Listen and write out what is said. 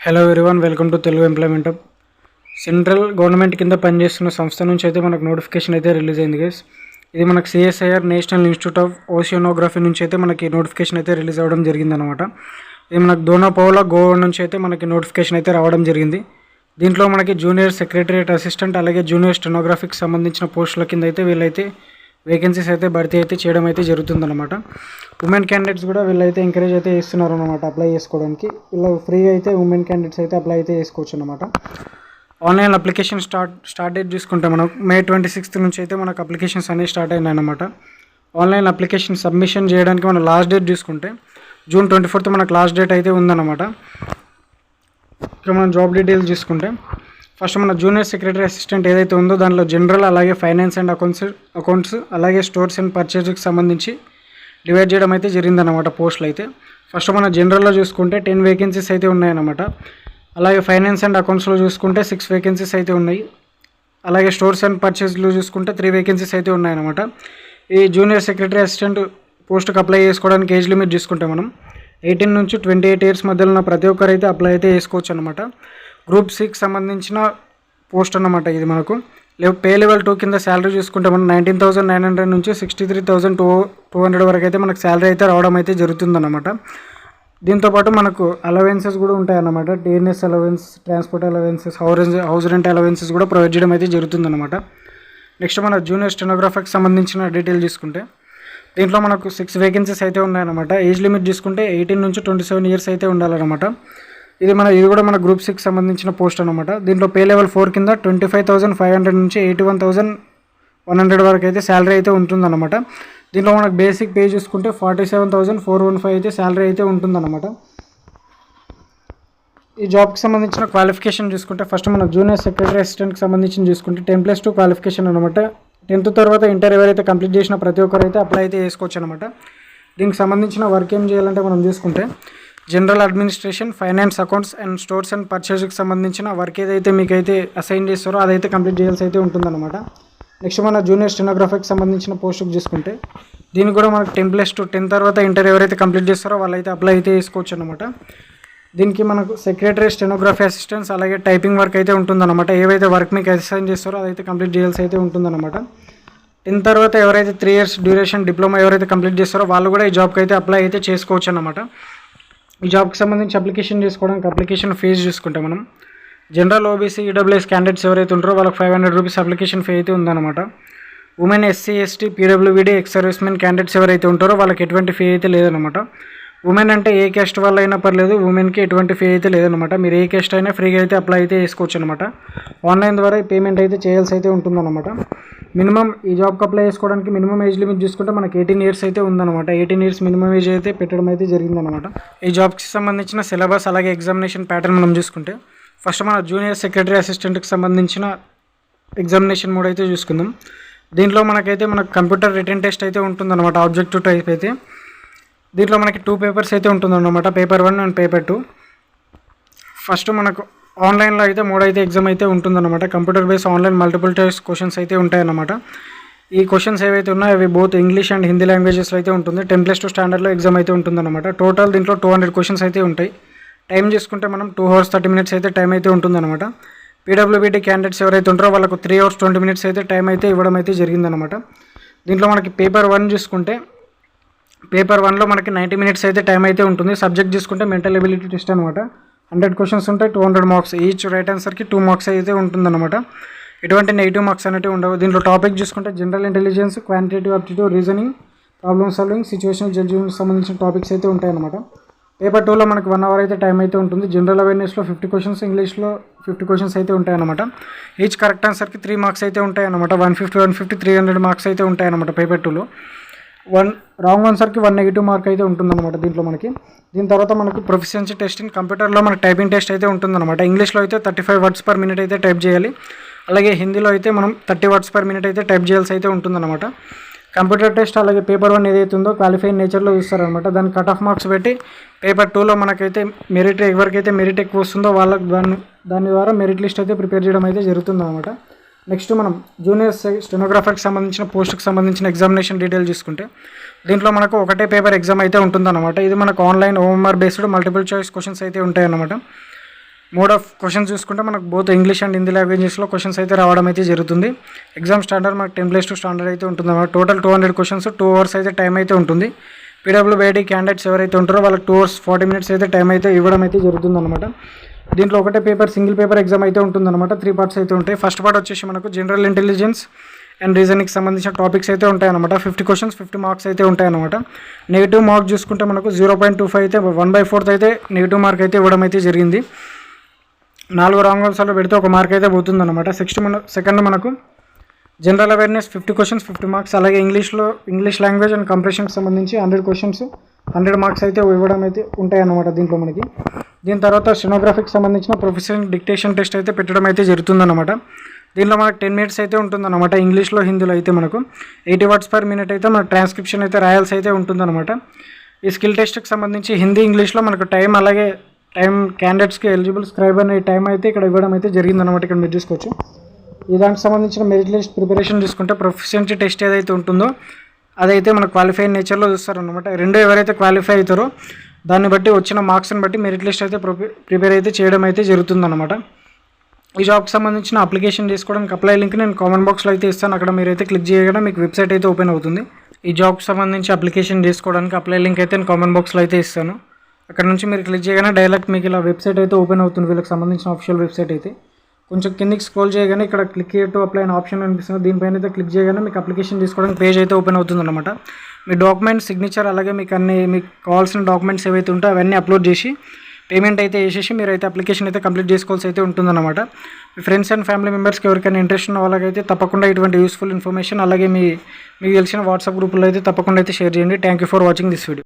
Hello everyone, welcome to Telugu employment hub. Central government కింద పనిచేస్తున్న సంస్థ నుంచి అయితే మనకు నోటిఫికేషన్ అయితే రిలీజ్ అయింది గైస్. ఇది మనకు సిఎస్ఐఆర్ నేషనల్ ఇన్స్టిట్యూట్ ఆఫ్ ఓషియోనోగ్రఫీ నుంచి అయితే మనకి నోటిఫికేషన్ అయితే రిలీజ్ అవ్వడం జరిగిందనమాట. ఇది మనకు దోనాపౌలా గోవా నుంచి అయితే మనకి నోటిఫికేషన్ అయితే రావడం జరిగింది. దీంట్లో మనకి జూనియర్ సెక్రటరియట్ అసిస్టెంట్ అలాగే జూనియర్ స్టెనోగ్రఫీకి సంబంధించిన పోస్టుల కింద అయితే వీళ్ళైతే వేకెన్సీస్ అయితే భర్తీ అయితే చేయడం అయితే జరుగుతుందన్నమాట. ఉమెన్ క్యాండిడేట్స్ కూడా వీళ్ళైతే ఎంకరేజ్ అయితే చేస్తున్నారు అనమాట అప్లై చేసుకోవడానికి. వీళ్ళు ఫ్రీగా అయితే ఉమెన్ క్యాండిడేట్స్ అయితే అప్లై అయితే చేసుకోవచ్చు అనమాట. ఆన్లైన్ అప్లికేషన్ స్టార్ట్ డేట్ చూసుకుంటే మనం May 26 నుంచి అయితే మనకు అప్లికేషన్స్ అనేవి స్టార్ట్ అయినాయి అనమాట. ఆన్లైన్ అప్లికేషన్ సబ్మిషన్ చేయడానికి మన లాస్ట్ డేట్ చూసుకుంటే June 24 మనకు లాస్ట్ డేట్ అయితే ఉందన్నమాట. ఇక మనం జాబ్ డీటెయిల్స్ చూసుకుంటే ఫస్ట్ మన జూనియర్ సెక్రటరీ అసిస్టెంట్ ఏదైతే ఉందో దాంట్లో జనరల్ అలాగే ఫైనాన్స్ అండ్ అకౌంట్స్ అలాగే స్టోర్స్ అండ్ పర్చేజ్కి సంబంధించి డివైడ్ చేయడం అయితే జరిగిందన్నమాట పోస్టులు అయితే. ఫస్ట్ మన జనరల్లో చూసుకుంటే 10 వేకెన్సీస్ అయితే ఉన్నాయన్నమాట. అలాగే ఫైనాన్స్ అండ్ అకౌంట్స్లో చూసుకుంటే 6 వేకెన్సీస్ అయితే ఉన్నాయి. అలాగే స్టోర్స్ అండ్ పర్చేజ్లో చూసుకుంటే 3 వేకెన్సీస్ అయితే ఉన్నాయన్నమాట. ఈ జూనియర్ సెక్రటరీ అసిస్టెంట్ పోస్ట్కి అప్లై చేసుకోవడానికి ఏజ్ లిమిట్ చూసుకుంటే మనం 18 నుంచి 28 ఇయర్స్ మధ్యలో ఉన్న ప్రతి ఒక్కరు అయితే అప్లై అయితే చేసుకోవచ్చు అనమాట. గ్రూప్ సికి సంబంధించిన పోస్ట్ అన్నమాట ఇది. మనకు పే లెవెల్ 2 కింద శాలరీ చూసుకుంటే మనం 19,900 నుంచి 63,200 వరకు అయితే మనకు శాలరీ అయితే రావడం అయితే జరుగుతుందన్నమాట. దీంతోపాటు మనకు అలవెన్సెస్ కూడా ఉంటాయన్నమాట. TNS allowance, transport allowances, house rent allowances కూడా ప్రొవైడ్ చేయడం అయితే జరుగుతుందన్నమాట. నెక్స్ట్ మన జూనియర్ స్టెనోగ్రాఫర్కి సంబంధించిన డీటెయిల్ చూసుకుంటే దీంట్లో మనకు 6 వేకెన్సీస్ అయితే ఉన్నాయన్నమాట. ఏజ్ లిమిట్ చూసుకుంటే 18 నుంచి 27 ఇయర్స్ అయితే ఉండాలన్నమాట. ఇది కూడా మన గ్రూప్ 6 సంబంధించిన పోస్ట్ అనమాట. దీంట్లో పే లెవెల్ 4 కింద 25,500 నుంచి 81,100 వరకు అయితే శాలరీ అయితే ఉంటుందన్నమాట. దీంట్లో మనకు బేసిక్ పే చూసుకుంటే 47,415 అయితే శాలరీ అయితే ఉంటుందన్నమాట. ఈ జాబ్కి సంబంధించిన క్వాలిఫికేషన్ చూసుకుంటే ఫస్ట్ మన జూనియర్ సెక్రటరీ అసిస్టెంట్కి సంబంధించి చూసుకుంటే 10+2 క్వాలిఫికేషన్ అనమాట. 10th తర్వాత ఇంటర్ ఎవరైతే కంప్లీట్ చేసిన ప్రతి ఒక్కరు అయితే అప్లై అయితే చేసుకోవచ్చు అనమాట. దీనికి సంబంధించిన వర్క్ ఏం చేయాలంటే మనం చూసుకుంటే general administration, finance, accounts and stores and పర్చేజ్కి సంబంధించిన వర్క్ ఏదైతే మీకైతే అసైన్ చేస్తారో అదైతే కంప్లీట్ చేయాల్సి అయితే ఉంటుందన్నమాట. నెక్స్ట్ మన జూనియర్ స్టెనోగ్రఫీకి సంబంధించిన పోస్ట్కి చూసుకుంటే దీనికి కూడా మనకు 10+2 10 తర్వాత ఇంటర్ ఎవరైతే కంప్లీట్ చేస్తారో వాళ్ళైతే అప్లై అయితే చేసుకోవచ్చు అనమాట. దీనికి మనకు సెక్రటరీ, స్టెనోగ్రఫీ అసిస్టెంట్స్ అలాగే టైపింగ్ వర్క్ అయితే ఉంటుందన్నమాట. ఏవైతే వర్క్ మీకు అసైన్ చేస్తారో అదైతే కంప్లీట్ చేయాల్సి అయితే ఉంటుందన్నమాట. 10 తర్వాత ఎవరైతే 3 ఇయర్స్ డ్యూరేషన్ డిప్లొమా ఎవరైతే కంప్లీట్ చేస్తారో వాళ్ళు కూడా ఈ జాబ్కి అయితే అప్లై అయితే చేసుకోవచ్చు అన్నమాట. ఈ జాబ్కి సంబంధించి అప్లికేషన్ చేసుకోవడానికి అప్లికేషన్ ఫీజు చూసుకుంటే మనం జనరల్, ఓబీసీ, ఈడబ్ల్యూఎస్ క్యాండిడేట్స్ ఎవరైతే ఉంటారో వాళ్ళకి 500 రూపీస్ అప్లికేషన్ ఫీ అయితే ఉందన్నమాట. Women, SC, ST, PWBD, ex servicemen candidates ఎవరైతే ఉంటారో వాళ్ళకి ఎటువంటి ఫీ అయితే లేదనమాట. ఉమెన్ అంటే ఏ క్యాస్ట్ వల్ల అయినా పర్లేదు, ఉమెన్కి ఎటువంటి ఫీ అయితే లేదనమాట. మీరు ఏ క్యాస్ట్ అయినా ఫ్రీగా అయితే అప్లై అయితే చేసుకోవచ్చు అనమాట. ఆన్లైన్ ద్వారా పేమెంట్ అయితే చేయాల్సి అయితే ఉంటుందన్నమాట. మినిమం ఈ జాబ్కి అప్లై చేసుకోవడానికి మినిమం ఏజ్ లిమిట్ చూసుకుంటే మనకి 18 ఇయర్స్ అయితే ఉందన్నమాట. 18 ఇయర్స్ మినిమం ఏజ్ అయితే పెట్టడం అయితే జరిగిందనమాట. ఈ జాబ్కి సంబంధించిన సిలబస్ అలాగే ఎగ్జామినేషన్ ప్యాటర్న్ మనం చూసుకుంటే ఫస్ట్ మన జూనియర్ సెక్రటరీ అసిస్టెంట్కి సంబంధించిన ఎగ్జామినేషన్ మోడ్ అయితే చూసుకుందాం. దీంట్లో మనకు కంప్యూటర్ రిటన్ టెస్ట్ అయితే ఉంటుందన్నమాట. ఆబ్జెక్టివ్ టైప్ అయితే దీంట్లో మనకి 2 పేపర్స్ అయితే ఉంటుందన్నమాట. Paper 1 and paper 2. ఫస్ట్ మనకు ఆన్లైన్లో అయితే 3 అయితే ఎగ్జామ్ అయితే ఉంటుందన్నమాట. Computer base online multiple choice questions అయితే ఉంటాయన్నమాట. ఈ క్వశ్చన్స్ ఏవైతే ఉన్నాయో అవి బోత్ ఇంగ్లీష్ అండ్ హిందీ లాంగ్వేజెస్లో అయితే ఉంటుంది. 10+2 స్టాండర్డ్లో ఎగ్జామ్ అయితే ఉంటుందన్నమాట. టోటల్ దీంట్లో 200 క్వశ్చన్స్ అయితే ఉంటాయి. టైం చూసుకుంటే మనం 2 hours 30 minutes అయితే టైం అయితే ఉంటుందన్నమాట. పీడబ్ల్యూబీడీ క్యాండిడేట్స్ ఎవరైతే ఉంటారో వాళ్ళకు 3 hours 20 minutes అయితే టైం అయితే ఇవ్వడం అయితే జరిగిందనమాట. దీంట్లో మనకి పేపర్ 1 చూసుకుంటే పేపర్ 1లో మనకి 90 minutes అయితే టైం అయితే ఉంటుంది. సబ్జెక్ట్ చూసుకుంటే మెంటల్ ఎబిలిటీ టెస్ట్ అనమాట. 100 questions ఉంటాయి, 200 marks. ఈచ్ రైట్ ఆన్సర్కి 2 marks అయితే ఉంటుందన్నమాట. ఎటువంటి నెగిటివ్ మార్క్స్ అనేవి ఉండవు. దీంట్లో టాపిక్ చూసుకుంటే general intelligence, quantitative aptitude, reasoning, problem solving, situational జడ్జిమెంట్కి సంబంధించిన టాపిక్స్ అయితే ఉంటాయన్నమాట. పేపర్ 2లో మనకి 1 hour అయితే టైం అయితే ఉంటుంది. జనరల్ అవేర్నెస్లో 50 questions, ఇంగ్లీష్లో 50 questions అయితే ఉంటాయన్నమాట. ఈచ్ కరెక్ట్ ఆన్సర్కి 3 marks అయితే ఉంటాయన్నమాట. 150, 300 marks అయితే ఉంటాయన్నమాట పేపర్ 2లో. 1 రాంగ్ ఆన్సర్కి 1 నెగిటివ్ మార్క్ అయితే ఉంటుందన్నమాట దీంట్లో మనకి. దీని తర్వాత మనకు ప్రొఫిషియన్సీ టెస్ట్ ఇన్ కంప్యూటర్లో మనకి టైపింగ్ టెస్ట్ అయితే ఉంటుందన్నమాట. ఇంగ్లీష్లో అయితే 35 words per minute అయితే టైప్ చేయాలి. అలాగే హిందీలో అయితే మనం 30 words per minute అయితే టైప్ చేయాల్సి అయితే ఉంటుందన్నమాట. కంప్యూటర్ టెస్ట్ అలాగే పేపర్ 1 ఏదైతే ఉందో క్వాలిఫైడ్ నేచర్లో చూస్తారనమాట. దాని కట్ ఆఫ్ మార్క్స్ పెట్టి పేపర్ 2లో మనకైతే మెరిట్ ఎవరికైతే మెరిట్ ఎక్కువ వస్తుందో వాళ్ళకి దాని ద్వారా మెరిట్ లిస్ట్ అయితే ప్రిపేర్ చేయడం అయితే జరుగుతుందన్నమాట. నెక్స్ట్ మనం జూనియర్ స్టెనోగ్రాఫర్కి సంబంధించిన పోస్ట్కి సంబంధించిన ఎగ్జామినేషన్ డీటెయిల్ చూసుకుంటే దీంట్లో మనకు ఒకటే పేపర్ ఎగ్జామ్ అయితే ఉంటుందన్నమాట. ఇది మనకు online OMR based multiple choice questions అయితే ఉంటాయన్నమాట. మోడ్ ఆఫ్ క్వశ్చన్స్ చూసుకుంటే మనకు బోత్ ఇంగ్లీష్ అండ్ హిందీ లాంగ్వేజెస్లో క్వశ్చన్స్ అయితే రావడం అయితే జరుగుతుంది. ఎగ్జామ్ స్టాండర్డ్ మనకు 10+2 స్టాండర్డ్ అయితే ఉంటుంది అన్నమాట. టోటల్ 200 క్వశ్చన్స్, 2 అవర్స్ అయితే టైం అయితే ఉంటుంది. పీడబ్ల్యూబీఐడి క్యాండిడేట్స్ ఎవరైతే ఉంటారో వాళ్ళకి 2 hours 40 minutes అయితే టైం అయితే ఇవ్వడం అయితే జరుగుతుంది అనమాట. దీంట్లో ఒకటే పేపర్, సింగిల్ పేపర్ ఎగ్జామ్ అయితే ఉంటుందన్నమాట. 3 parts అయితే ఉంటాయి. ఫస్ట్ పార్ట్ వచ్చేసి మనకు జనరల్ ఇంటెలిజెన్స్ అండ్ రీజనింగ్కి సంబంధించిన టాపిక్స్ అయితే ఉంటాయన్నమాట. 50 questions 50 marks అయితే ఉంటాయన్నమాట. నెగిటివ్ మార్క్ చూసుకుంటే మనకు 0.25 అయితే 1/4 అయితే నెగిటివ్ మార్క్ అయితే ఇవ్వడం అయితే జరిగింది. 4 రాంగ్ ఆన్సర్లు పెడితే 1 మార్క్ అయితే పోతుందన్నమాట. సెకండ్ మనకు జనరల్ అవేర్నెస్ 50 questions 50 marks, అలాగే ఇంగ్లీష్ లాంగ్వేజ్ అండ్ కంప్రెషన్కి సంబంధించి 100 questions 100 marks అయితే ఇవ్వడం అయితే ఉంటాయన్నమాట దీంట్లో మనకి. దీని తర్వాత స్టెనోగ్రఫీకి సంబంధించిన ప్రొఫెషనల్ డిక్టేషన్ టెస్ట్ అయితే పెట్టడం అయితే జరుగుతుందన్నమాట. దీనిలో మనకు 10 minutes అయితే ఉంటుందన్నమాట. ఇంగ్లీష్లో హిందీలో అయితే మనకు 80 words per minute అయితే మన ట్రాన్స్క్రిప్షన్ అయితే రాయాల్సి అయితే ఉంటుందన్నమాట. ఈ స్కిల్ టెస్ట్కి సంబంధించి హిందీ ఇంగ్లీష్లో మనకు టైం, అలాగే టైం క్యాండిడేట్స్కి ఎలిజిబుల్ స్క్రైబ్ అనే టైం అయితే ఇక్కడ ఇవ్వడం అయితే జరిగిందన్నమాట. ఇక్కడ మీరు చూసుకోవచ్చు. ఈ దానికి సంబంధించిన మెరిట్ లిస్ట్ ప్రిపరేషన్ చూసుకుంటే ప్రొఫిషియన్సీ టెస్ట్ ఏదైతే ఉంటుందో అదైతే మన క్వాలిఫై నేచర్లో చూస్తారనమాట. రెండు ఎవరైతే క్వాలిఫై అవుతారో దాన్ని బట్టి వచ్చిన మార్క్స్ని బట్టి మెరిట్ లిస్ట్ అయితే ప్రిపేర్ అయితే చేయడం అయితే జరుగుతుందన్నమాట. ఈ జాబ్కి సంబంధించిన అప్లికేషన్ చేసుకోవడానికి అప్లై లింక్ నేను కామెంట్ బాక్స్లో అయితే ఇస్తాను. అక్కడ మీరైతే క్లిక్ చేయగానే మీకు వెబ్సైట్ అయితే ఓపెన్ అవుతుంది. ఈ జాబ్కి సంబంధించి అప్లికేషన్ చేసుకోవడానికి అప్లై లింక్ అయితే నేను కామెంట్ బాక్స్లో అయితే ఇస్తాను. అక్కడ నుంచి మీరు క్లిక్ చేయగానే డైరెక్ట్ మీకు ఇలా వెబ్సైట్ అయితే ఓపెన్ అవుతుంది. వీళ్ళకి సంబంధించిన ఆఫిషియల్ వెబ్సైట్ అయితే కొంచెం కిందికి స్క్రోల్ చేయగానే ఇక్కడ క్లిక్ టు అప్లై అనే ఆప్షన్ అనిపిస్తుంది. దీనిపైన అయితే క్లిక్ చేయగానే మీకు అప్లికేషన్ తీసుకోవడానికి పేజ్ అయితే ఓపెన్ అవుతుంది అనమాట. మీ డాక్యుమెంట్స్, సిగ్నేచర్, అలాగే మీకు కావాల్సిన డాక్యుమెంట్స్ ఏవైతే ఉంటాయో అవన్నీ అప్లోడ్ చేసి పేమెంట్ అయితే వేసేసి మీరైతే అప్లికేషన్ అయితే కంప్లీట్ చేసుకోవాల్సి అయితే ఉంటుందన్నమాట. మీ ఫ్రెండ్స్ అండ్ ఫ్యామిలీ మెంబర్స్కి ఎవరికైనా ఇంట్రెస్ట్ ఉన్న వాళ్ళకైతే తప్పకుండా ఇటువంటి యూస్ఫుల్ ఇన్ఫర్మేషన్ అలాగే మీకు తెలిసిన వాట్సాప్ గ్రూపుల్లో అయితే తప్పకుండా అయితే షేర్ చేయండి. Thank you for watching this video.